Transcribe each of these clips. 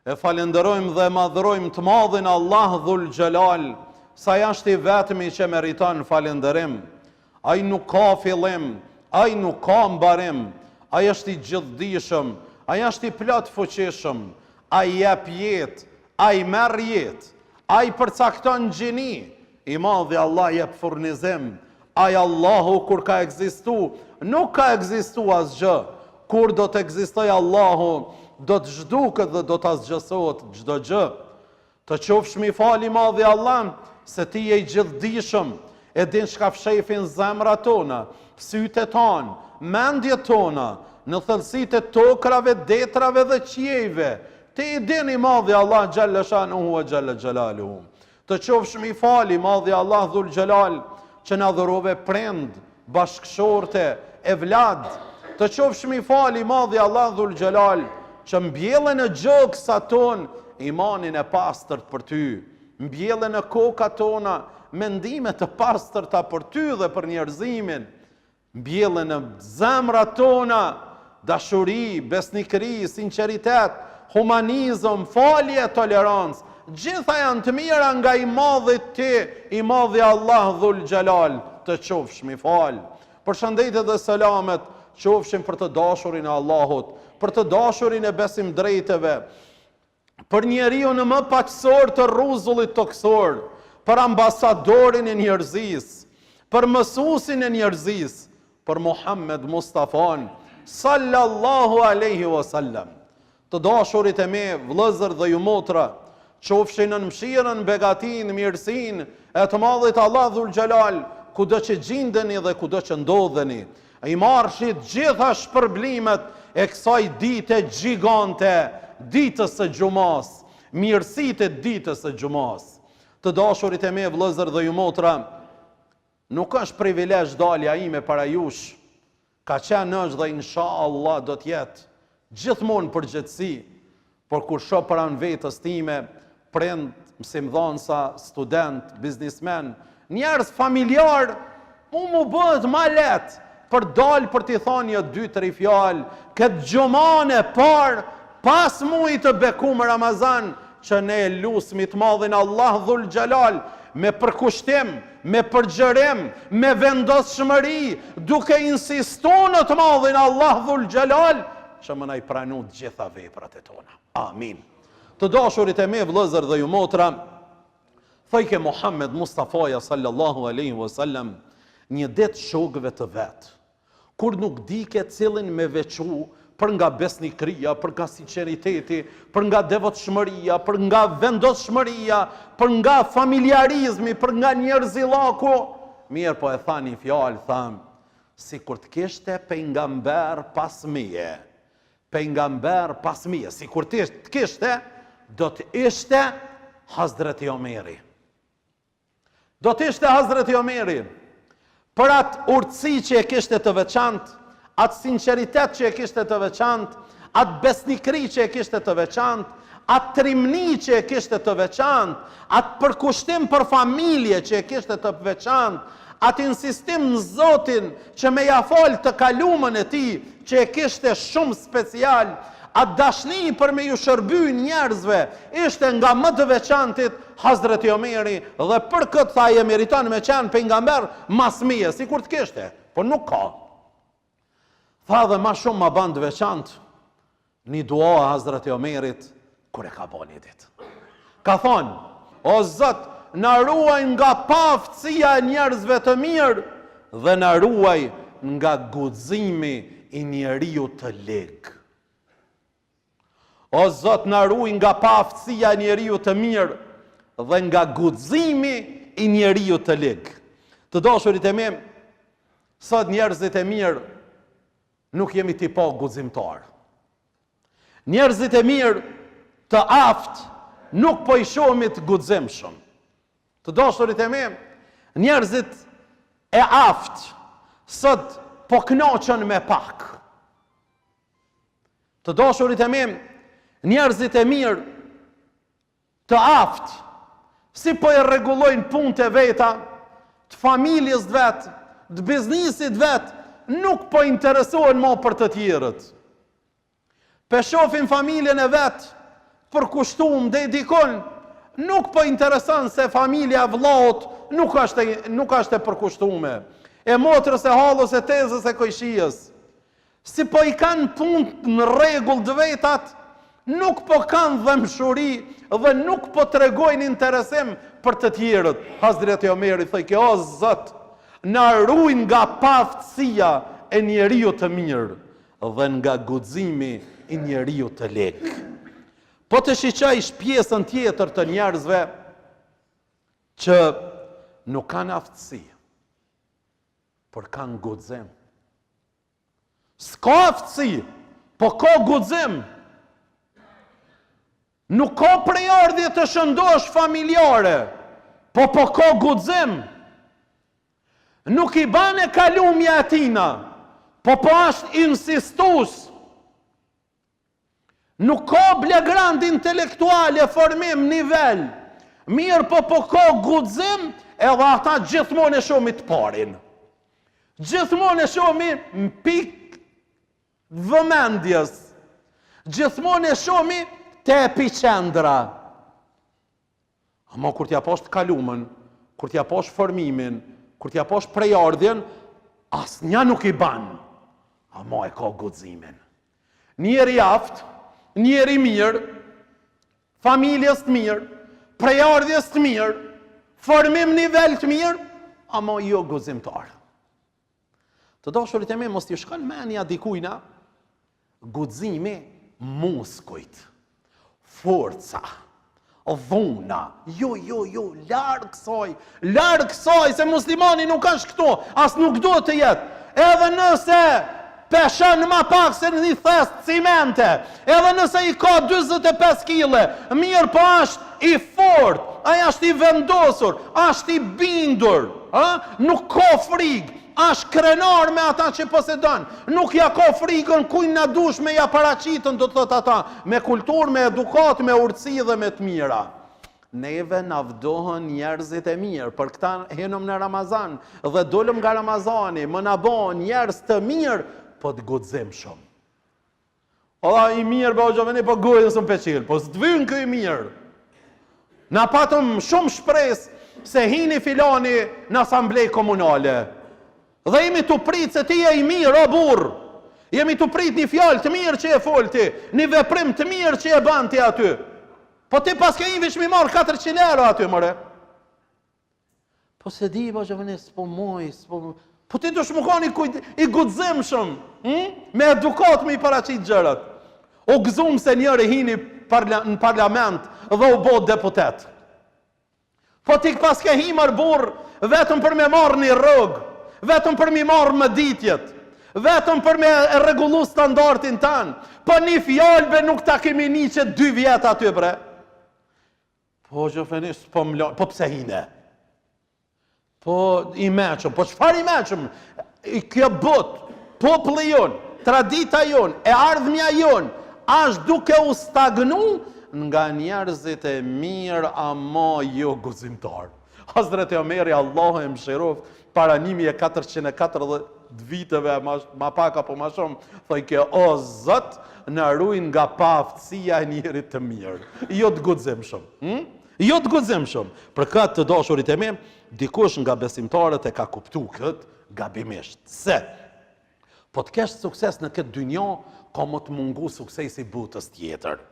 E falenderojmë dhe madhrojmë të madhin Allah Dhul Gjelal, sa jashtë i vetëmi që meriton falenderim. Ai nuk ka fillim, ai nuk ka mbarim, ai është i gjithdijshëm, ai është i plot fuqishëm, ai jep jetë, ai merr jetë, ai përcakton gjini, i madhi Allah jep furnizim, ai Allahu kur ka ekzistu, nuk ka ekzistu asgjë, kur do të ekzistoj Allahu, do të zhduket dhe do të asgjësohet çdo gjë. Të qofshmi fali madhi Allah, se ti je i gjithdijshëm, e din çka fshefin zemrat tona, sytë tonë, mendjet tona, në thellësitë e tokrave, detrave dhe qiejve. Ti i din i madhi Allah xhalla shanuhu wa xhalla xhalaluhu. Të qofshmi fali madhi Allah Dhul Gjelal, që na dhurove prind, bashkëshorte, evlad. Të qofshmi fali madhi Allah Dhul Gjelal, që mbjellën në gjoksa ton imanin e pastërt për ty, mbjellën në koka tona mendime të pastërta për ty dhe për njerëzimin, mbjellën në zemrat tona dashuri, besnikëri, sinqeritet, humanizëm, falje, tolerancë. Gjitha janë të mira nga i madhi ti, i madhi Allah Dhul Gjelal, të qofshmi fal. Përshëndetje dhe selamet qofshin për të dashurin e Allahut, për të dashurin e besim drejteve, për njeriu në më paqësor të rruzullit toksor, për ambasadorin e njerëzis, për mësuesin e njerëzis, për Muhammed Mustafan, sallallahu alaihi wasallam. Të dashurit e me, vëllezër dhe ju motra, qofshin në mëshirën, begatin, mirësin, e të madhit Allah Dhul Gjelal, kudo që gjindeni dhe kudo që ndodheni. I marrshit gjitha shpërblimet e kësaj dite gjigante, ditës së xumas, mirësitë e ditës së xumas. Të dashurit e me, vëllezër dhe ju motra, nuk është privilegj dalja ime para jush, ka qenë është dhe inshallah do të jetë gjithmonë përgjithësi, por kur shoh pranë vetës time, prind, mësimdhënësa, student, biznismen, njerëz familjar, mu bëhet ma lehtë për dalë për t'i thonë një 2-3 fjalë, këtë xumane parë, pas mujit të bekum Ramazan, që ne e lusmi të madhin Allah Dhul Gjelal, me përkushtim, me përgjërim, me vendosshmëri, duke insistu në të madhin Allah Dhul Gjelal, që më na i pranu të gjitha veprat e tona. Amin. Të dashurit e me, vëllezër dhe ju motra, thojke Muhammed Mustafaja sallallahu alaihi wasallam, një det shokëve të vet, kur nuk dike cilin me veçu, për nga besnikëria, për nga sinqeriteti, për nga devotshmëria, për nga vendosshmëria, për nga familjarizmi, për nga njerëzillaku, mirë po e tha një fjalë, tham, si kur të kishte pejgamber pas meje, pejgamber pas meje, si kur të kishte, do të ishte Hazreti Omeri. Do të ishte Hazreti Omeri, për atë urtësi që e kishte të veçantë, atë sinqeritet që e kishte të veçantë, atë besnikëri që e kishte të veçantë, atë trimni që e kishte të veçantë, atë përkushtim për familje që e kishte të veçantë, atë insistim në Zotin që me ja fol të kalumën e tij që e kishte shumë special, atë dashni për me ju shërby njerëzve, ishte nga më të veçantit Hazreti Omeri, dhe për këtë tha e meriton me qenë pejgamber mas mije, si kur të kishte, por nuk ka. Tha dhe ma shumë ma bandë veçantë, një dua a Hazreti Omerit, kur e ka bo një ditë. Ka thonë, o Zot, na ruaj nga paftësia e njerëzve të mirë, dhe na ruaj nga guximi i njeriu të ligë. O Zot, na ruaj nga paftësia e njeriu të mirë, dhe nga guximi i njeriu të ligë. Të dashurit e me, sot njerëzit e mirë, nuk jemi t'i pa guximtar. Njerëzit e mirë të aftë nuk po i shohimi të guximshëm. Të dashurit e me, njerëzit e aftë sot po kënaqen me pak. Të dashurit e me, njerëzit e mirë të aftë si po e rregullojnë punët e veta, të familjes vetë, të biznisit vetë, nuk po interesohen më për të tjerët. Pe shofin familjen e vetë, përkushtuar dhe dikon, nuk po intereson se familja vllaut nuk është e përkushtuar. E motrës, e hallës, e tezës, e kojshijës. Si po i kanë punë në rregull të vetat, nuk po kanë dëmshuri dhe nuk po tregojnë interesim për të tjerët. Hazreti Omeri thoi, o Zot, na ruaj nga paftësia e njeriu të mirë dhe nga guximi i njeriu të lek. Po të shiqajsh pjesën tjetër të njerëzve që nuk kanë aftësi, por kanë guxim. S'ka aftësi, po ka guxim. Nuk ka prejardhje të shëndosh familjare, po ka guxim. Nuk i bane kalumja atina, po është insistus. Nuk ka blegrand intelektuale, formim, nivel. Mirë po ka guxim, edhe ata gjithmonë e shomi të parin. Gjithmonë e shomi në pik vëmendjes. Gjithmonë e shomi të epicendra. Ama kur t'ja posh kalumën, kur t'ja posh formimin, kur t'ja posh prejardhjen, asnjë nuk i ban. Ama e ka guximin. Njeri aftë, njeri mirë, familjes të mirë, prejardhjes të mirë, formim nivel të mirë, ama jo guximtar. Të dashurit e me, mos t'i shkon menja dikujna, guximi muskujt, forca, dhuna, jo, larg kësaj, se muslimani nuk është këto, as nuk do të jetë, edhe nëse peshën ma pak se një thest cimente, edhe nëse i ka 25 kile, mirë po është i fort, aja është i vendosur, është i bindur, nuk ka frikë, është krenar me ata që posedon, nuk ja ka frikën kujnë na dush me ja paraqitën, do të thot ata, me kulturë, me edukat, me urtësi dhe me të mira. Neve na vdohen njerëzit e mirë, për këta henëm në Ramazan, dhe dolëm nga Ramazani, më na bon njerëz të mirë, po të guxim shumë. Ola i mirë, ba o gjoveni, po gojën së më peqilë, po së të vynë këj mirë. Na patëm shumë shpres se hini filani në asamblej komunale. Dhe jemi të pritë se ti e i mirë, o burë. Jemi të pritë një fjallë të mirë që e folti, një veprim të mirë që e banti aty. Po ti pas ke invish mi marë 400 euro aty, mëre. Po se di, ba gjoveni, s'po moj, po ti dush më koni i guxim shumë, me edukat me i paraqit gjërat. O gëzum se njëri hini në parlament dhe u bot deputet. Po ti pas ke himër burë, vetëm për me marë një rrugë, vetëm për me marë më ditjet, vetëm për me regullu standartin tanë, po një fjallëbe nuk ta kemi një që 2 vjetë aty, bre. Po gjofenis, po pse hine? Po i meqëm, po qëfar i meqëm? Kjo bot, populli jonë, tradita jonë, e ardhmja jonë, ashtë duke u stagnu nga njerëzit e mirë, ama jo guximtar. Hazreti Omeri, Allahu e mëshiroft, para 1440 viteve, ma pak apo ma shumë, thoi ke, o Zot, në ruajnë nga paftësia e njerit të mirë. Jo të guxim shumë. Jo të guxim shumë. Për këtë të dashurit e me, dikush nga besimtarët e ka kuptu këtë gabimisht. Se, po të kesh sukses në këtë dynjo, ka më të mungu suksesi botës tjetër.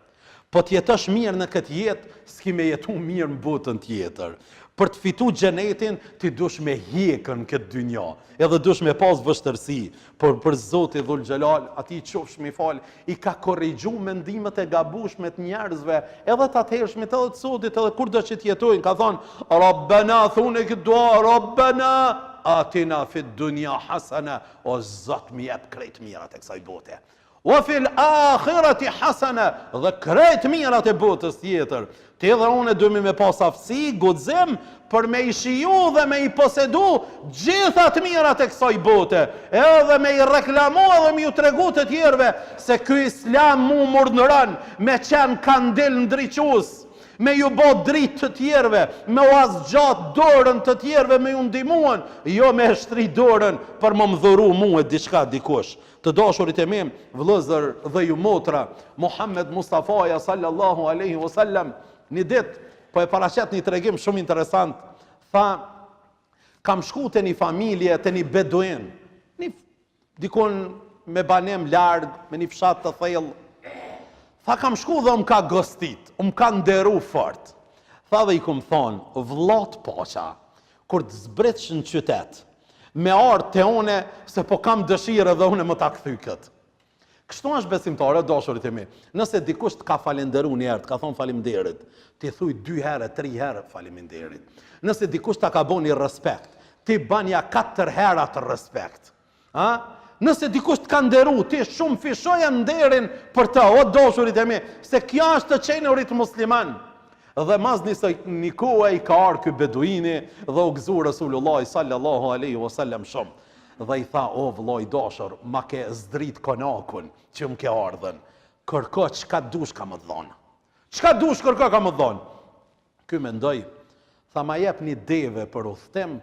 Po të jetësh mirë në këtë jetë, s'ki me jetu mirë në botën tjetër. Për të fitu xhenetin, ti dush me hjekën këtë dynja, edhe dush me pas vështërsi, për Zoti Dhul Xhelal, ati qofsh mi fal, i ka korrigju mendimet e gabushme të njerëzve, edhe të atëhershmit edhe të sotit, edhe kur do që t'jetojnë, ka thonë, Rabbena, thune këtë dua, Rabbena, atina fit dunya hasana, o Zot mi jep krejt mirat e kësaj bote. O fil akhirati hasana, dhe krejt mirat e botës tjetër. Ti dhe unë dëmi me pas aftësi, guxim, për me i shiju dhe me i posedu gjithat mirat e kësaj bote, edhe me i reklamu edhe me ju tregu të tjerve, se ky islam mu murdëran me qenë kandil ndriqus, me ju bë dritë të tjerëve, me u azgjat dorën të tjerëve me ju ndihmuan, jo me shtri dorën për më dhuru mua diçka dikush. Të dashurit e mi, vëllezër dhe ju motra, Muhammed Mustafaja sallallahu alaihi wasallam, një ditë po e paraqet një tregim shumë interesant. Tha, kam shku te një familje, te një beduin, dikon me banem larg, me një fshat të thellë. Tha, kam shku dhe më ka gostit, më ka nderu fort. Tha dhe i kum thonë, vllat paqa, kur të zbretsh në qytet, me ardh te une, se po kam dëshirë dhe une më ta kthy këtë. Kështu është besimtare, dashurit e mi. Nëse dikush të ka falenderu një herë, të ka thonë faleminderit, ti thuj 2 herë, 3 herë faleminderit. Nëse dikush ta ka bën një respekt, ti banja 4 herë atë respekt. Nëse dikush të ka nderu, ti shumë fishoja nderin për të, o dashurit e mi, se kjo është të qenurit musliman. Dhe mas një kohë i ka ardhur ky beduini dhe u gëzu Resulullah sallallahu alaihi wasallam shumë. Dhe i tha, o vëllai dashur, ma ke zdrit konakun që më ke ardhen. Kërko çka dush ka më dhonë. Çka dush kërko ka më dhonë. Ky mendoj, tha ma jep një deve për udhtim,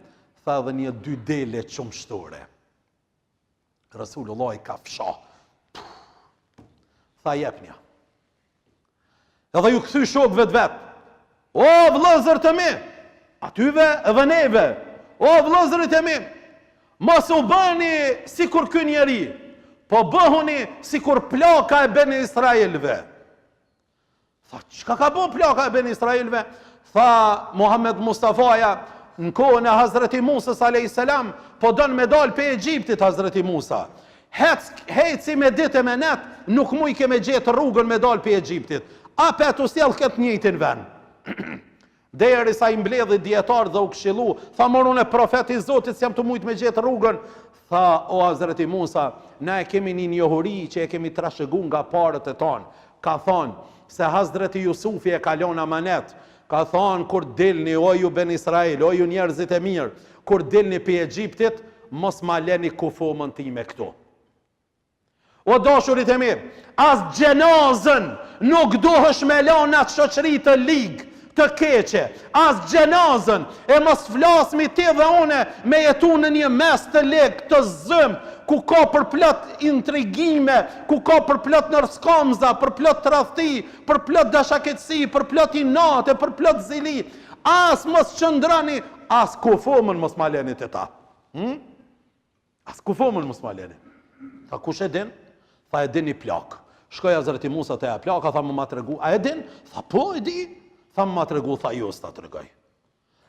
tha dhe një 2 dele qumshtore. Resulullah i ka fsha. Tha jep një. Edhe ju kthy shokëve të vet. O vëllezër të mi, atyve edhe neve. O vëllezërit e mi, mos u bëni sikur ky njeri, po bëhuni sikur plaka e Ben Israelve. Tha, çka ka bë plaka e Ben Israelve? Tha Muhammed Mustafaja, në kohën e Hazreti Musës a.s. po don me dal pe Egjiptit Hazreti Musa. Heci me ditë e me net, nuk muj ke me gjetë rrugën me dal pe Egjiptit. Apet u sjell këtë njëjtin vend. Deri sa i mbledhi dietar dhe u këshillu, tha morun e profeti i Zotit se jam të mujt me gjetë rrugën. Tha, o Hazreti Musa, na e kemi një njohuri që e kemi trashëguar nga parët e tonë. Ka thonë se Hazreti Jusufi e kalon amanet. Ka thonë, kur dilni, o ju Ben Israel, o ju njerëzit e mirë, kur dilni pe Egjiptit, mos ma leni kufomën time këtu. O dashurit e mirë, as gjenazën nuk duhesh me lanë atë shoqëri të ligë, të keqe, as gjenazën, e mos flasmi ti dhe une me jetu në një mes të legë, të zëm, ku ka për plot intrigime, ku ka për plot nërskamza, për plot tradhti, për plot dashaketësi, për plot inate, për plot zili. As mos qëndrani, as kufomën mos ma leni të ta. As kufomën mos ma leni. Tha, kush e din? Tha, e din një plak. Shkoj Hazreti Musa të e plaka, tha, më ma tregu. A e din? Tha, po e di. Tha, më ma tregu, tha, jo s'ta tregoj.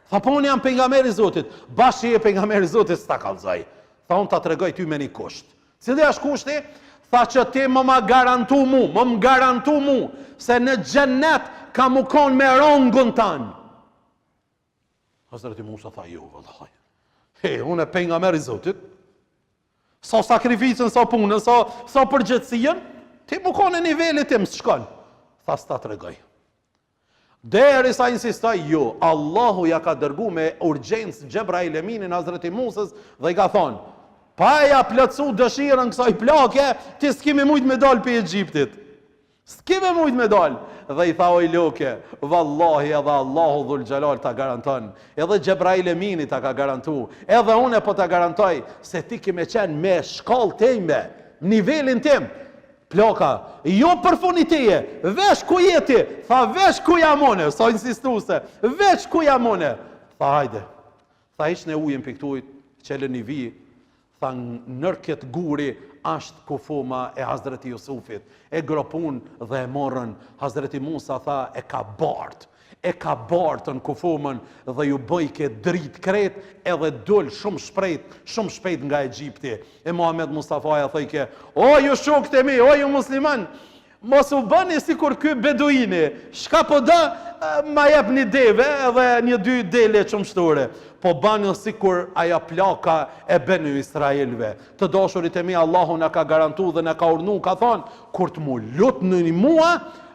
Tha, po unë jam pejgamberi Zotit. Bashi e pejgamberi Zotit s'ta kallzoj. Tha, unë ta tregoj ty me një kusht. Cili është kushti? Tha, që ti më garantu mu, se në xhennet ka mu kon me rongun tanë. Hazreti Musa tha, jo, vëllaj. Unë e pejgamberi Zotit. Sa sakrificën, sa punën, sa përgjithësien, ti mu kon e nivelit tim s'shkon. Tha, s'ta tregoj. Deri sa insistoj, jo, Allahu ja ka dërgu me urgjencë Gjebrail Eminin Hazreti Musës dhe i ka thonë, pa ja plotsu dëshirën kësaj plake, ti s'kimi mujt me dal për Egjiptit. S'kimi mujt me dal. Dhe i tha, oj loke, vallahi edhe Allahu dhul Gjelal ta garanton, edhe Gjebrail Emini ta ka garantu, edhe une po ta garantoj, se ti kime qenë me shkallë tejme, nivelin tim, plaka, jo për funiteje, vesh ku jeti, tha vesh ku jamone, sa insistuse, vesh ku jamone, tha hajde, tha ish në ujën për këtujt, qele një vi, tha nër këtë guri, ashtë kufuma e Hazreti Jusufit, e gropun dhe e morën, Hazreti Musa tha e ka bartë në kufumën dhe ju bëjke dritë kret edhe dull shumë shpejt nga Egjipti. E Muhammed Mustafaja thëjke, o ju shokët e mi, o ju musliman, mos u bëni si kur ky beduini, shka po da, ma jep një deve edhe një 2 dele qumshtore, po bëni si kur aja plaka e Benu Israelve. Të dashurit e mi, Allahu në ka garantu dhe në ka urnu, ka thonë, kur të mu lutë në një mua,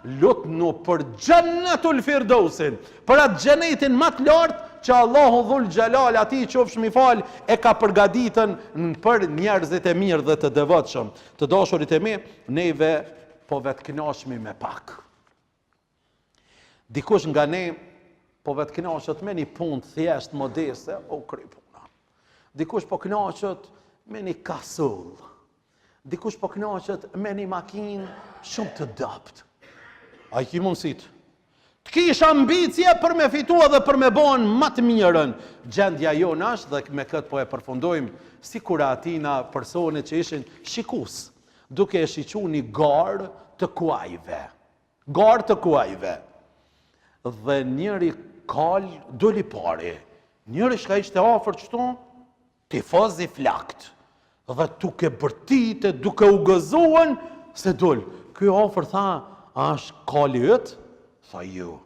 lutë në për Gjennetul Firdausin, për atë gjenetin më të lartë që Allahu dhul Gjelal ati qofsh mi fal e ka përgaditën për njerëzit e mirë dhe të devotshëm. Të dashurit e mi, neve po vetë kënaqemi me pak. Dikush nga ne, po vetë kënaqet me një punë thjesht modeste, o kry puna. Dikush po kënaqet me një kasull. Dikush po kënaqet me një makinë shumë të dopt. A i ki mundësit. Të kish ambicie për me fitu edhe për me bon më të mirën. Gjendja jonë është, dhe me këtë po e përfundojmë, si kura atina personit që ishin shikus, duke e shiqu një garë të kuajve. Garë të kuajve. Dhe njëri kalë doli pari. Njëri shka ishte afer qëto, tifoz i flakt. Dhe duke bërtite, duke u gëzohen, se dol. Kjo afer tha, a është kali ëtë? Tha ju.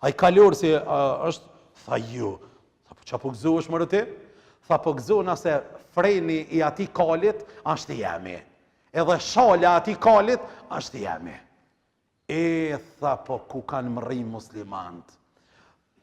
A i kalor si është? Tha ju. Tha po qa po gëzohesh më rëti? Tha po gëzohen ase freni i ati kalit është jemi. Edhe shala ati kalit është jemi. Tha po ku kanë mëri muslimant.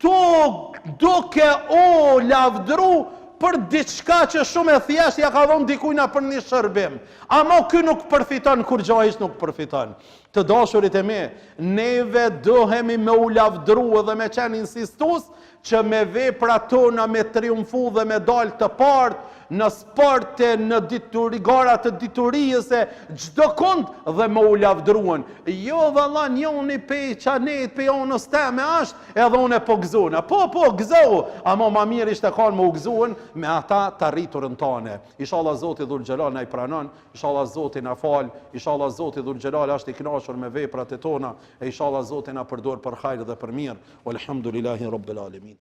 Duke o lavdru për diçka që shumë e thjesht ja ka dhonë dikujna për një shërbim. Amo ky nuk përfiton, kur gjajsh nuk përfiton. Të dashurit e me, neve dohemi me u lavdru edhe me qenë insistus që me vepra tona me triumfu dhe me dal të partë në sporte, në gara të diturijëse, gjdo kund dhe me u lavdruan. Jo valla njoni pe qanet, pe onës teme ashtë, edhe unë e po gëzona. Po gëzohu, ama ma mirë ishte kanë me u gëzohen me ata të rriturën tane. Inshallah Zoti Dhul Gjelal na i pranon, inshallah Zoti na fal, inshallah Zoti Dhul Gjelal është i kënaqur me veprat e tona, e inshallah Zoti na përdor për hajër dhe për mirë. Walhamdulillahi Rabbil Alamin.